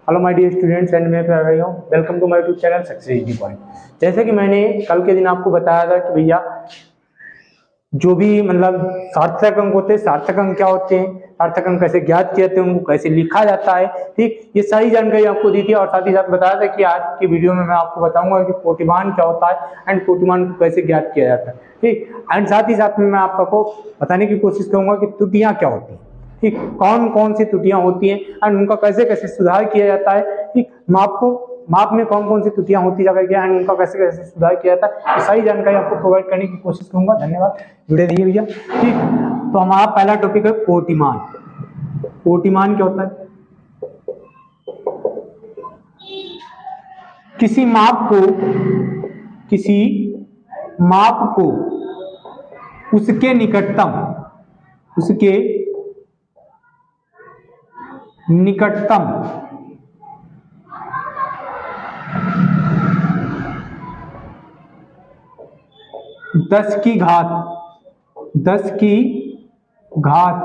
Hello my dear students and मैं कर रही हूँ welcome to my YouTube channel success point. जैसे कि मैंने कल के दिन आपको बताया था कि भैया जो भी मतलब सार्थक अंक होते हैं, सार्थक अंक क्या होते हैं, सार्थक अंक कैसे ज्ञात किए जाते हैं, उनको कैसे लिखा जाता है, ठीक, ये सारी जानकारी आपको दी थी। और साथ ही साथ बताया था कि आज की वीडियो में मैं आपको बताऊंगा कि कोटिमान क्या होता है एंड कोटिमान को कैसे ज्ञात किया जाता है, ठीक। एंड साथ ही साथ में मैं आपको बताने की कोशिश करूंगा कि त्रुटियां क्या होती हैं, ठीक, कौन कौन सी त्रुटियां होती हैं एंड उनका कैसे कैसे सुधार किया जाता है, ठीक। माप में कौन कौन सी त्रुटियां होती जाएगी एंड उनका कैसे कैसे सुधार किया जाता है, ये सारी जानकारी आपको प्रोवाइड करने की कोशिश करूंगा। धन्यवाद, जुड़े रहिए भैया, ठीक। तो हमारा पहला टॉपिक है कोटिमान। कोटिमान क्या होता है? किसी माप को उसके निकटतम 10 की घात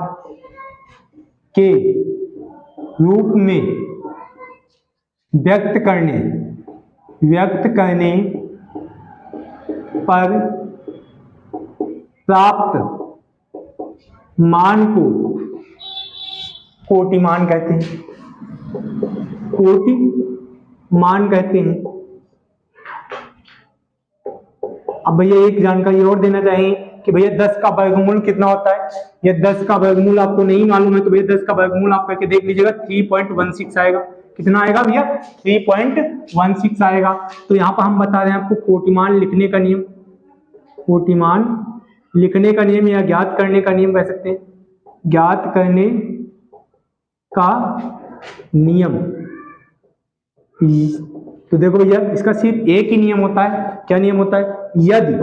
के रूप में व्यक्त करने पर प्राप्त मान को कोटिमान कहते हैं। कोटिमान कहते हैं। अब भैया एक जानकारी और देना चाहिए कि भैया 10 का वर्गमूल कितना होता है। ये 10 का वर्गमूल आपको नहीं मालूम है तो भैया 10 का वर्गमूल आप करके देख लीजिएगा, 3.16 आएगा। कितना आएगा भैया? 3.16 आएगा। तो यहाँ पर हम बता रहे हैं आपको कोटिमान लिखने का नियम। कोटिमान लिखने का नियम या ज्ञात करने का नियम कह सकते हैं। ज्ञात करने का नियम। तो देखो भैया इसका सिर्फ एक ही नियम होता है। क्या नियम होता है? यदि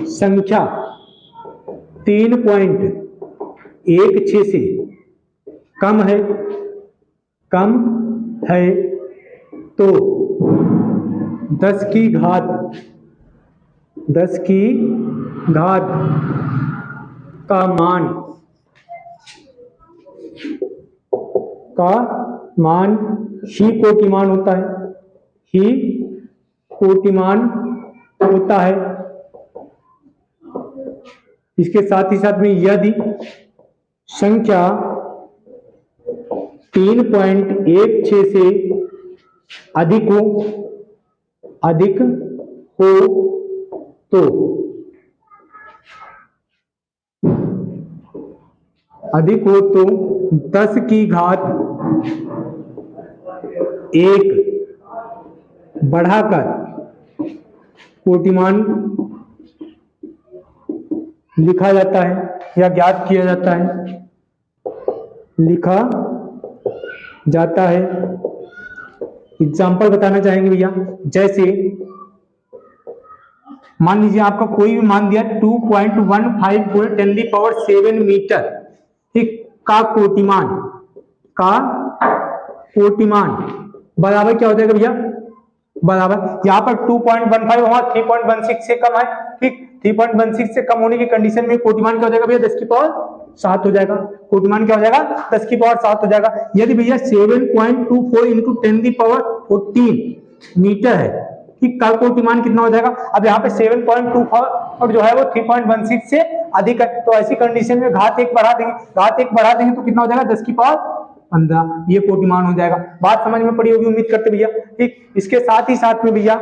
संख्या 3.16 से कम है तो 10 की घात का मान ही कोटिमान होता है। इसके साथ ही साथ में यदि संख्या 3.16 से अधिक हो तो 10 की घात 1 बढ़ाकर कोटिमान लिखा जाता है या ज्ञात किया जाता है। एग्जाम्पल बताना चाहेंगे भैया। जैसे मान लीजिए आपका कोई भी मान दिया 2.15 × 10⁷ मीटर, ठीक, का कोटिमान बराबर क्या हो जाएगा भैया? बराबर यहाँ पर 2.15 वहां 3.16 से कम है, ठीक। 3.16 से कम होने की कंडीशन में कोटिमान क्या हो जाएगा भैया? 10⁷ हो जाएगा। कोटिमान क्या हो जाएगा? 10⁷ हो जाएगा। यदि भैया 7.24 × 10⁻14 मीटर है, ठीक, का कोटिमान कितना हो जाएगा? अब यहाँ पे 7.24 और जो है वो 3.16 से अधिक है, तो ऐसी कंडीशन में घात 1 बढ़ा देंगे तो कितना हो जाएगा? 10⁻15। ये कोटिमान हो जाएगा। बात समझ में पड़ी होगी उम्मीद करते भैया, ठीक। इसके साथ ही साथ में भैया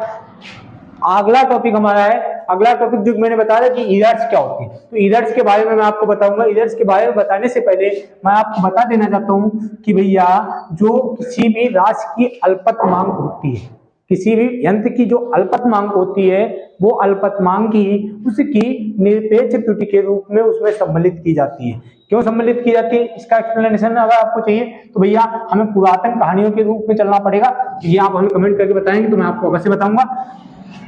अगला टॉपिक हमारा है। अगला टॉपिक जो मैंने बताया कि इरर्स क्या होती है, तो इरर्स के बारे में मैं आपको बताऊंगा। इरर्स के बारे में बताने से पहले मैं आपको बता देना चाहता हूं कि भैया जो किसी भी राशि की अल्पतमांक होती है, किसी भी यंत्र की जो अल्पतमांक होती है, वो अल्पतमांक ही उसकी निरपेक्ष त्रुटि के रूप में उसमें सम्मिलित की जाती है। क्यों सम्मिलित की जाती है, इसका एक्सप्लेनेशन अगर आपको चाहिए तो भैया हमें पुरातन कहानियों के रूप में चलना पड़ेगा। ये आप हमें कमेंट करके बताएंगे तो मैं आपको अवश्य बताऊंगा।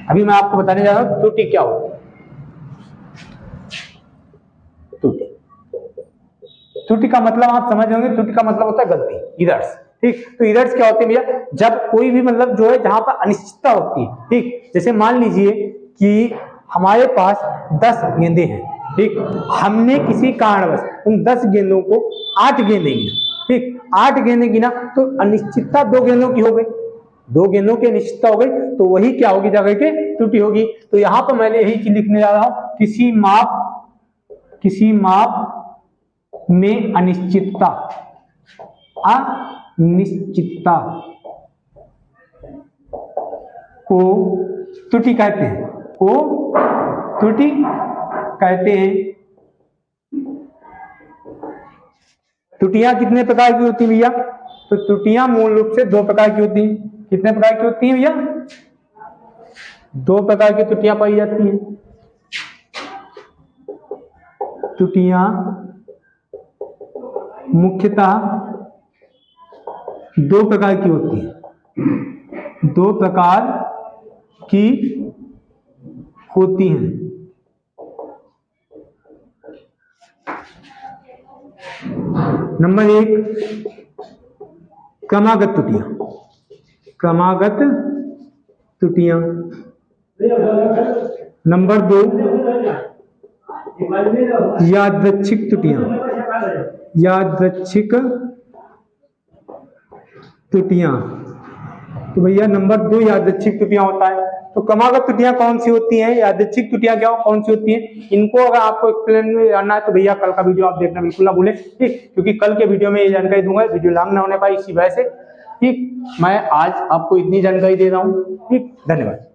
अभी मैं आपको बताने जा रहा हूं त्रुटि क्या होती है। त्रुटि का मतलब आप समझ होंगे। त्रुटि का मतलब होता है गलती, इरर्स, ठीक। तो इरर्स क्या होते हैं भैया? जब कोई भी मतलब जो है जहां पर अनिश्चितता होती है, ठीक। जैसे मान लीजिए कि हमारे पास 10 गेंदे हैं, ठीक। हमने किसी कारणवश उन 10 गेंदों को 8 गेंदें, ठीक, 8 गेंदें गिना तो अनिश्चितता 2 गेंदों की हो गई, 2 गेंदों की अनिश्चितता हो गई, तो वही क्या होगी, जगह के त्रुटि होगी। तो यहां पर मैंने यही चीज लिखने जा रहा हूं, किसी माप में अनिश्चितता को त्रुटि कहते हैं, त्रुटियां कितने प्रकार की होती है भैया? तो त्रुटियां मूल रूप से 2 प्रकार की होती हैं। कितने प्रकार की होती हैं भैया? 2 प्रकार की त्रुटियां पाई जाती हैं। त्रुटियां मुख्यतः 2 प्रकार की होती हैं, 2 प्रकार की होती हैं। नंबर 1 क्रमागत त्रुटियां, नंबर 2 यादृच्छिक त्रुटियां। तो भैया नंबर 2 यादृच्छिक त्रुटियां होता है। तो क्रमागत त्रुटियां कौन सी होती हैं, यादृच्छिक त्रुटियां कौन सी होती हैं? इनको अगर आपको एक्सप्लेन में जानना है तो भैया कल का वीडियो आप देखना बिल्कुल ना भूलें, ठीक, क्योंकि कल के वीडियो में ये जानकारी दूंगा, वीडियो लॉन्ग ना होने पाए इसी वजह से, ठीक। मैं आज आपको इतनी जानकारी दे रहा हूँ, ठीक, धन्यवाद।